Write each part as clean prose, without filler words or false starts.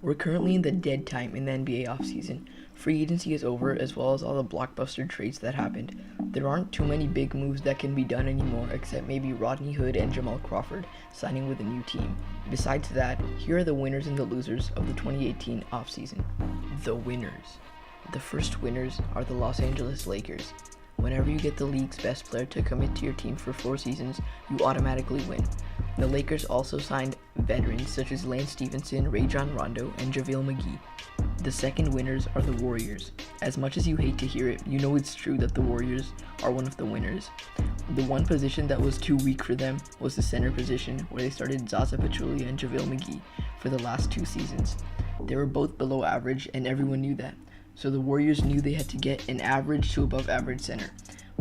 We're currently in the dead time in the NBA offseason. Free agency is over, as well as all the blockbuster trades that happened. There aren't too many big moves that can be done anymore, except maybe Rodney Hood and Jamal Crawford signing with a new team. Besides that, here are the winners and the losers of the 2018 offseason. The winners. The first winners are the Los Angeles Lakers. Whenever you get the league's best player to commit to your team for 4 seasons, you automatically win. The Lakers also signed veterans such as Lance Stephenson, Rajon Rondo, and JaVale McGee. The second winners are the Warriors. As much as you hate to hear it, you know it's true that the Warriors are one of the winners. The one position that was too weak for them was the center position, where they started Zaza Pachulia and JaVale McGee for the last 2 seasons. They were both below average, and everyone knew that. So the Warriors knew they had to get an average to above average center.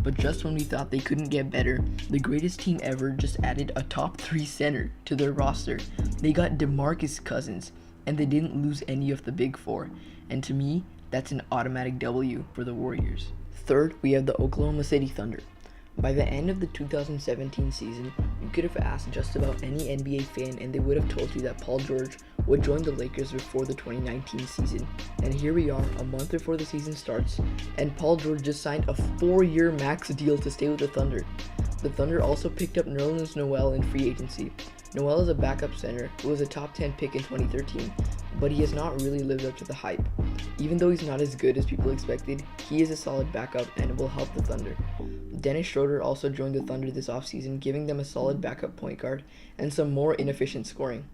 But just when we thought they couldn't get better, the greatest team ever just added a top 3 center to their roster. They got DeMarcus Cousins, and they didn't lose any of the big 4. And to me, that's an automatic W for the Warriors. Third, we have the Oklahoma City Thunder. By the end of the 2017 season, you could have asked just about any NBA fan and they would have told you that Paul George would join the Lakers before the 2019 season. And here we are, a month before the season starts, and Paul George just signed a 4-year max deal to stay with the Thunder. The Thunder also picked up Nerlens Noel in free agency. Noel is a backup center who was a top 10 pick in 2013, but he has not really lived up to the hype. Even though he's not as good as people expected, he is a solid backup and will help the Thunder. Dennis Schroeder also joined the Thunder this offseason, giving them a solid backup point guard and some more inefficient scoring.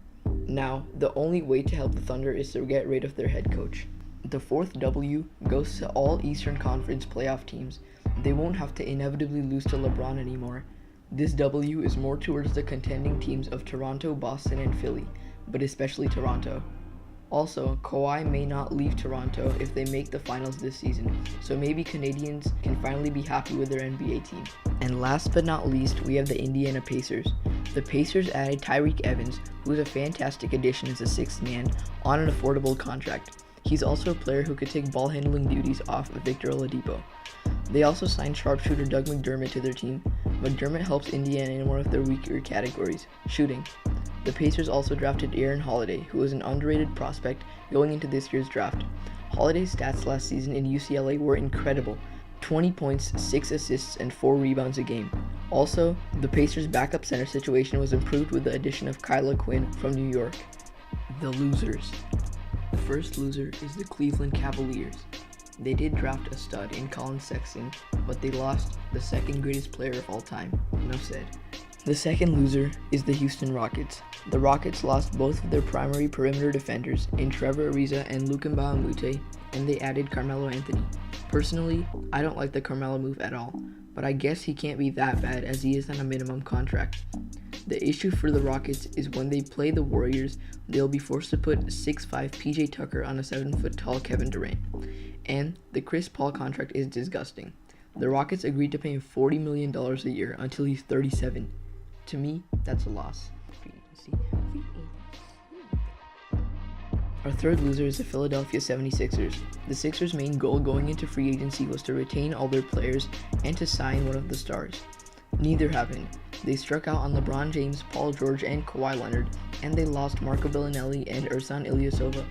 Now, the only way to help the Thunder is to get rid of their head coach. The fourth W goes to all Eastern Conference playoff teams. They won't have to inevitably lose to LeBron anymore. This W is more towards the contending teams of Toronto, Boston, and Philly, but especially Toronto. Also, Kawhi may not leave Toronto if they make the finals this season, so maybe Canadians can finally be happy with their NBA team. And last but not least, we have the Indiana Pacers. The Pacers added Tyreke Evans, who is a fantastic addition as a 6th man, on an affordable contract. He's also a player who could take ball handling duties off of Victor Oladipo. They also signed sharpshooter Doug McDermott to their team. McDermott helps Indiana in one of their weaker categories, shooting. The Pacers also drafted Aaron Holiday, who was an underrated prospect going into this year's draft. Holiday's stats last season in UCLA were incredible: 20 points, 6 assists, and 4 rebounds a game. Also, the Pacers' backup center situation was improved with the addition of Kyla Quinn from New York. The losers. The first loser is the Cleveland Cavaliers. They did draft a stud in Colin Sexton, but they lost the second greatest player of all time. Enough said. The second loser is the Houston Rockets. The Rockets lost both of their primary perimeter defenders in Trevor Ariza and Luka Mbamute, and they added Carmelo Anthony. Personally, I don't like the Carmelo move at all, but I guess he can't be that bad as he is on a minimum contract. The issue for the Rockets is when they play the Warriors, they'll be forced to put 6'5" PJ Tucker on a 7-foot tall Kevin Durant. And the Chris Paul contract is disgusting. The Rockets agreed to pay him $40 million a year until he's 37. To me, that's a loss. Our third loser is the Philadelphia 76ers. The Sixers' main goal going into free agency was to retain all their players and to sign one of the stars. Neither happened. They struck out on LeBron James, Paul George, and Kawhi Leonard, and they lost Marco Bellinelli and Ersan Ilyasova.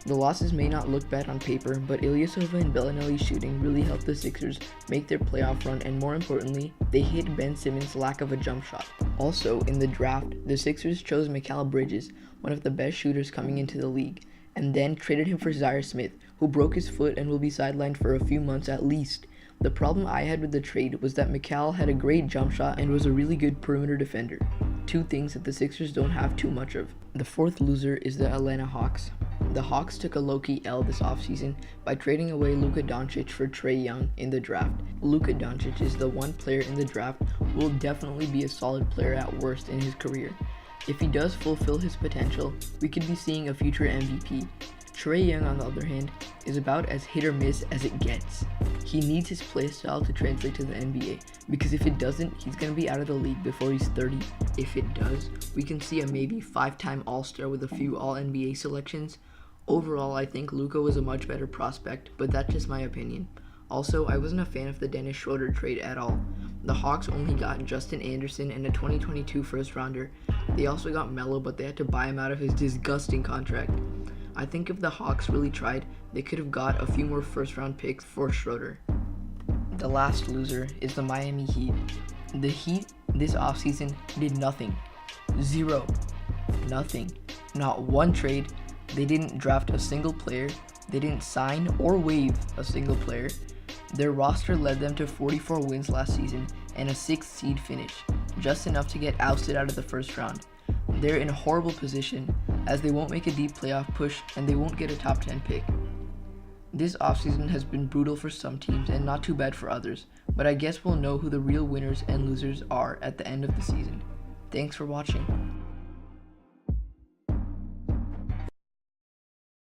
The losses may not look bad on paper, but Ilyasova and Bellinelli's shooting really helped the Sixers make their playoff run, and more importantly, they hid Ben Simmons' lack of a jump shot. Also, in the draft, the Sixers chose Mikal Bridges, one of the best shooters coming into the league, and then traded him for Zaire Smith, who broke his foot and will be sidelined for a few months at least. The problem I had with the trade was that Mikal had a great jump shot and was a really good perimeter defender. 2 things that the Sixers don't have too much of. The fourth loser is the Atlanta Hawks. The Hawks took a low-key L this offseason by trading away Luka Doncic for Trae Young in the draft. Luka Doncic is the one player in the draft who will definitely be a solid player at worst in his career. If he does fulfill his potential, we could be seeing a future MVP. Trae Young, on the other hand, is about as hit or miss as it gets. He needs his playstyle to translate to the NBA, because if it doesn't, he's going to be out of the league before he's 30. If it does, we can see a maybe 5-time All-Star with a few All-NBA selections. Overall, I think Luka was a much better prospect, but that's just my opinion. Also, I wasn't a fan of the Dennis Schroeder trade at all. The Hawks only got Justin Anderson and a 2022 first rounder. They also got Melo, but they had to buy him out of his disgusting contract. I think if the Hawks really tried, they could have got a few more first-round picks for Schroeder. The last loser is the Miami Heat. The Heat this offseason did nothing. Zero. Nothing. Not one trade. They didn't draft a single player. They didn't sign or waive a single player. Their roster led them to 44 wins last season and a 6th seed finish, just enough to get ousted out of the first round. They're in a horrible position as they won't make a deep playoff push and they won't get a top 10 pick. This offseason has been brutal for some teams and not too bad for others, but I guess we'll know who the real winners and losers are at the end of the season. Thanks for watching.